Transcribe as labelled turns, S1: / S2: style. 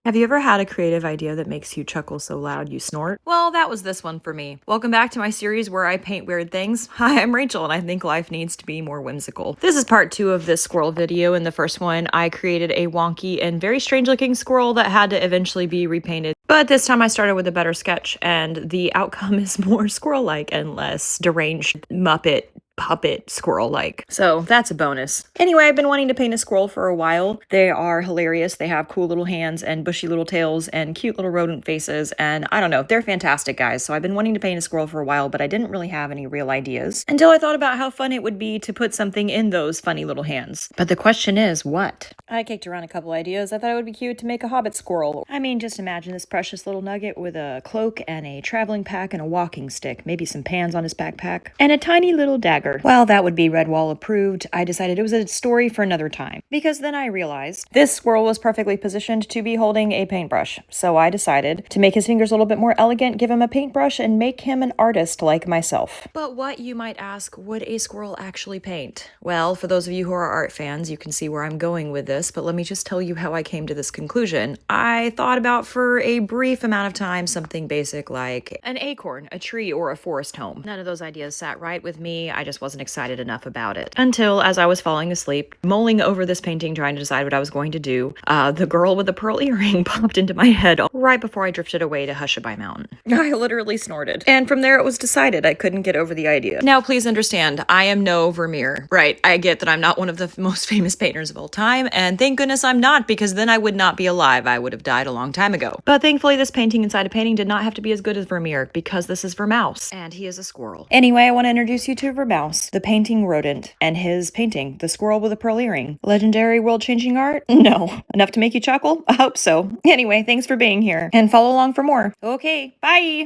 S1: Have you ever had a creative idea that makes you chuckle so loud you snort? Well, that was this one for me. Welcome back to my series where I paint weird things. Hi, I'm Rachel, and I think life needs to be more whimsical. This is part 2 of this squirrel video. In the first one, I created a wonky and very strange looking squirrel that had to eventually be repainted. But this time I started with a better sketch, and the outcome is more squirrel-like and less deranged Muppet puppet squirrel-like. So that's a bonus. Anyway, I've been wanting to paint a squirrel for a while. They are hilarious. They have cool little hands and bushy little tails and cute little rodent faces, and I don't know, they're fantastic, guys. So I've been wanting to paint a squirrel for a while, but I didn't really have any real ideas until I thought about how fun it would be to put something in those funny little hands. But the question is, what? I kicked around a couple ideas. I thought it would be cute to make a hobbit squirrel. I mean, just imagine this precious little nugget with a cloak and a traveling pack and a walking stick, maybe some pans on his backpack, and a tiny little dagger. Well, that would be Redwall approved. I decided it was a story for another time, because then I realized this squirrel was perfectly positioned to be holding a paintbrush. So I decided to make his fingers a little bit more elegant, give him a paintbrush, and make him an artist like myself. But what, you might ask, would a squirrel actually paint? Well, for those of you who are art fans, you can see where I'm going with this, but let me just tell you how I came to this conclusion. I thought about, for a brief amount of time, something basic like an acorn, a tree, or a forest home. None of those ideas sat right with me. I just wasn't excited enough about it. Until, as I was falling asleep, mulling over this painting, trying to decide what I was going to do, the girl with the pearl earring popped into my head right before I drifted away to Hushabye Mountain. I literally snorted. And from there it was decided I couldn't get over the idea. Now, please understand, I am no Vermeer. Right, I get that I'm not one of the most famous painters of all time, and thank goodness I'm not, because then I would not be alive. I would have died a long time ago. But thankfully, this painting inside a painting did not have to be as good as Vermeer, because this is Vermouse, and he is a squirrel. Anyway, I want to introduce you to Vermouse, the painting rodent, and his painting, The Squirrel with a Pearl Earring. Legendary world-changing art? No. Enough to make you chuckle? I hope so. Anyway, thanks for being here, and follow along for more. Okay, bye!